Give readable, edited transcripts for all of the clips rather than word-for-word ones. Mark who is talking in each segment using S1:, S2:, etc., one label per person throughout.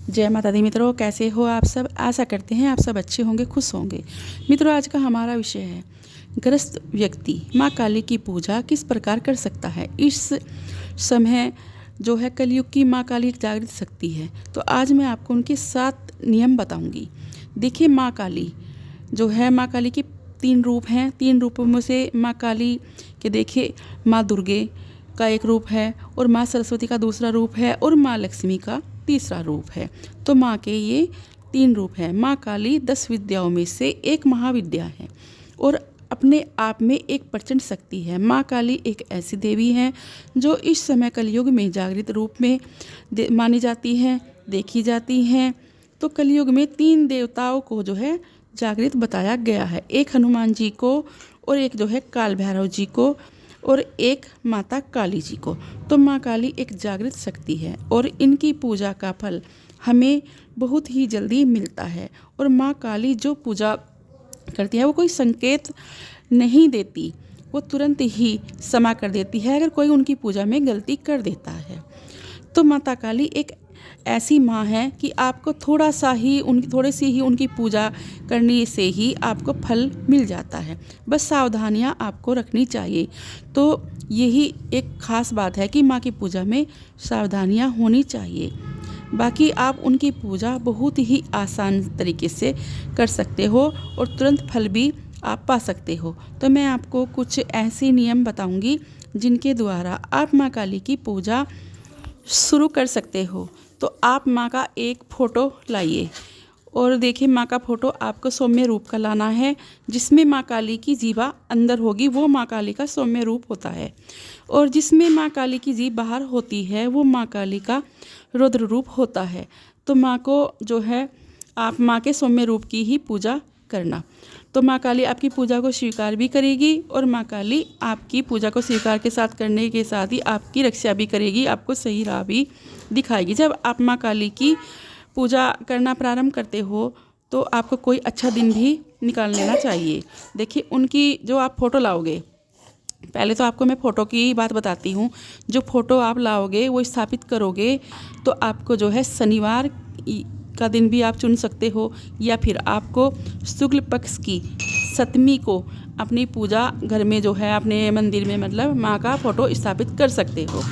S1: जय माता दी मित्रों, कैसे हो आप सब। आशा करते हैं आप सब अच्छे होंगे, खुश होंगे। मित्रों, आज का हमारा विषय है ग्रस्त व्यक्ति माँ काली की पूजा किस प्रकार कर सकता है। इस समय जो है कलयुग की माँ काली एक जागृत शक्ति है। तो आज मैं आपको उनके 7 नियम बताऊंगी। देखिए, माँ काली जो है, माँ काली के 3 रूप हैं। 3 रूपों में से माँ काली के देखिए, माँ दुर्गे का एक रूप है और माँ सरस्वती का दूसरा रूप है और माँ लक्ष्मी का तीसरा रूप है। तो माँ के ये 3 रूप हैं। माँ काली 10 विद्याओं में से एक महाविद्या है और अपने आप में एक प्रचंड शक्ति है। माँ काली एक ऐसी देवी हैं जो इस समय कलयुग में जागृत रूप में मानी जाती हैं, देखी जाती हैं। तो कलयुग में 3 देवताओं को जो है जागृत बताया गया है, एक हनुमान जी को और एक जो है काल भैरव जी को और एक माता काली जी को। तो माँ काली एक जागृत शक्ति है और इनकी पूजा का फल हमें बहुत ही जल्दी मिलता है। और माँ काली जो पूजा करती है वो कोई संकेत नहीं देती, वो तुरंत ही क्षमा कर देती है अगर कोई उनकी पूजा में गलती कर देता है। तो माता काली एक ऐसी माँ है कि आपको थोड़ी सी ही उनकी पूजा करने से ही आपको फल मिल जाता है। बस सावधानियाँ आपको रखनी चाहिए। तो यही एक ख़ास बात है कि माँ की पूजा में सावधानियाँ होनी चाहिए। बाकी आप उनकी पूजा बहुत ही आसान तरीके से कर सकते हो और तुरंत फल भी आप पा सकते हो। तो मैं आपको कुछ ऐसे नियम बताऊंगी जिनके द्वारा आप माँ काली की पूजा शुरू कर सकते हो। तो आप माँ का एक फ़ोटो लाइए और देखिए, माँ का फ़ोटो आपको सौम्य रूप का लाना है जिसमें माँ काली की जीभा अंदर होगी, वो माँ काली का सौम्य रूप होता है। और जिसमें माँ काली की जीभ बाहर होती है वो माँ काली का रुद्र रूप होता है। तो माँ को जो है, आप माँ के सौम्य रूप की ही पूजा करना। तो माँ काली आपकी पूजा को स्वीकार भी करेगी और माँ काली आपकी पूजा को स्वीकार के साथ करने के साथ ही आपकी रक्षा भी करेगी, आपको सही राह भी दिखाएगी। जब आप माँ काली की पूजा करना प्रारंभ करते हो तो आपको कोई अच्छा दिन भी निकाल लेना चाहिए। देखिए, उनकी जो आप फ़ोटो लाओगे, पहले तो आपको मैं फ़ोटो की बात बताती हूँ। जो फ़ोटो आप लाओगे वो स्थापित करोगे तो आपको जो है शनिवार का दिन भी आप चुन सकते हो या फिर आपको शुक्ल पक्ष की 7वीं को अपनी पूजा घर में जो है अपने मंदिर में मतलब माँ का फ़ोटो स्थापित कर सकते हो।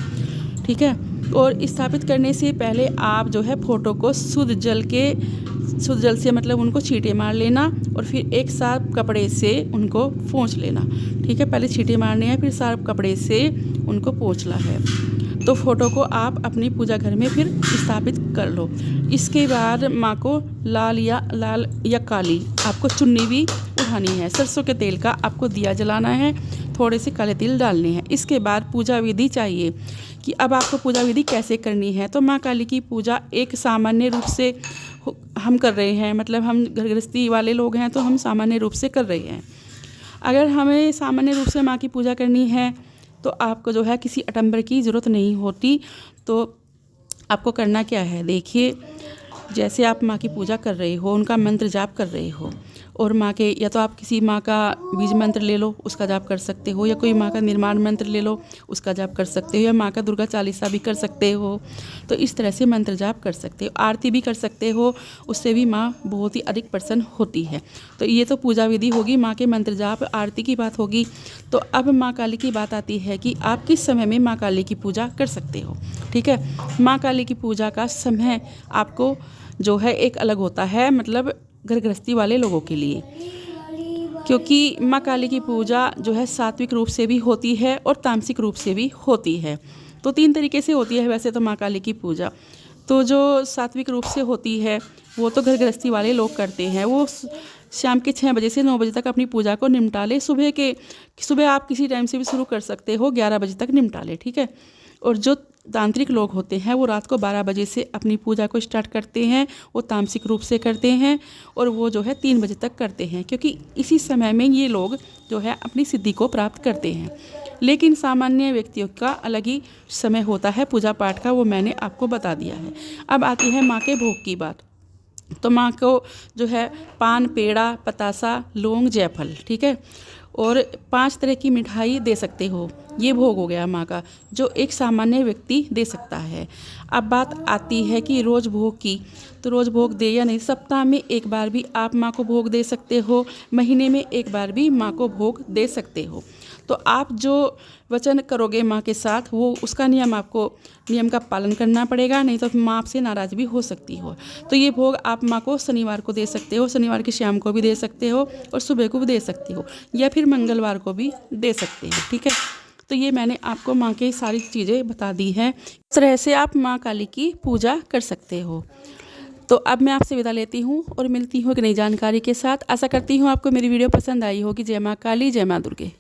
S1: ठीक है। और स्थापित करने से पहले आप जो है फ़ोटो को शुद्ध जल से मतलब उनको छींटे मार लेना और फिर एक साफ कपड़े से उनको पोंछ लेना। ठीक है, पहले छींटे मारने हैं फिर साफ कपड़े से उनको पोंछना है। तो फ़ोटो को आप अपनी पूजा घर में फिर स्थापित कर लो। इसके बाद माँ को लाल या काली आपको चुन्नी भी उठानी है। सरसों के तेल का आपको दिया जलाना है, थोड़े से काले तिल डालने हैं। इसके बाद पूजा विधि चाहिए कि अब आपको पूजा विधि कैसे करनी है। तो माँ काली की पूजा एक सामान्य रूप से हम कर रहे हैं, मतलब हम घर गृहस्थी वाले लोग हैं तो हम सामान्य रूप से कर रहे हैं। अगर हमें सामान्य रूप से माँ की पूजा करनी है तो आपको जो है किसी आडंबर की ज़रूरत नहीं होती। तो आपको करना क्या है, देखिए, जैसे आप माँ की पूजा कर रहे हो, उनका मंत्र जाप कर रहे हो और माँ के या तो आप किसी माँ का बीज मंत्र ले लो, उसका जाप कर सकते हो, या कोई माँ का निर्माण मंत्र ले लो, उसका जाप कर सकते हो, या माँ का दुर्गा चालीसा भी कर सकते हो। तो इस तरह से मंत्र जाप कर सकते हो, आरती भी कर सकते हो, उससे भी माँ बहुत ही अधिक प्रसन्न होती है। तो ये तो पूजा विधि होगी, माँ के मंत्र जाप आरती की बात होगी। तो अब माँ काली की बात आती है कि आप किस समय में माँ काली की पूजा कर सकते हो। ठीक है, माँ काली की पूजा का समय आपको जो है एक अलग होता है, मतलब घर गृहस्थी वाले लोगों के लिए, क्योंकि माँ काली की पूजा जो है सात्विक रूप से भी होती है और तामसिक रूप से भी होती है। तो 3 तरीके से होती है वैसे तो माँ काली की पूजा। तो जो सात्विक रूप से होती है वो तो घर गृहस्थी वाले लोग करते हैं, वो शाम के 6 बजे से 9 बजे तक अपनी पूजा को निपटा ले। सुबह आप किसी टाइम से भी शुरू कर सकते हो, 11 बजे तक निपटा ले। ठीक है। और जो तांत्रिक लोग होते हैं वो रात को 12 बजे से अपनी पूजा को स्टार्ट करते हैं, वो तामसिक रूप से करते हैं और वो जो है 3 बजे तक करते हैं, क्योंकि इसी समय में ये लोग जो है अपनी सिद्धि को प्राप्त करते हैं। लेकिन सामान्य व्यक्तियों का अलग ही समय होता है पूजा पाठ का, वो मैंने आपको बता दिया है। अब आती है माँ के भोग की बात। तो माँ को जो है पान, पेड़ा, पतासा, लौंग, जायफल, ठीक है, और 5 तरह की मिठाई दे सकते हो। ये भोग हो गया माँ का, जो एक सामान्य व्यक्ति दे सकता है। अब बात आती है कि रोज़ भोग की, तो रोज़ भोग दे या नहीं। सप्ताह में एक बार भी आप माँ को भोग दे सकते हो, महीने में एक बार भी माँ को भोग दे सकते हो। तो आप जो वचन करोगे माँ के साथ, वो उसका नियम का पालन करना पड़ेगा, नहीं तो माँ आपसे नाराज़ भी हो सकती हो। तो ये भोग आप माँ को शनिवार को दे सकते हो, शनिवार की शाम को भी दे सकते हो और सुबह को भी दे सकते हो, या फिर मंगलवार को भी दे सकते हो। ठीक है, तो ये मैंने आपको माँ की सारी चीज़ें बता दी हैं। इस तरह से आप माँ काली की पूजा कर सकते हो। तो अब मैं आपसे विदा लेती हूँ और मिलती हूँ एक नई जानकारी के साथ। आशा करती हूँ आपको मेरी वीडियो पसंद आई होगी। जय माँ काली, जय माँ दुर्गे।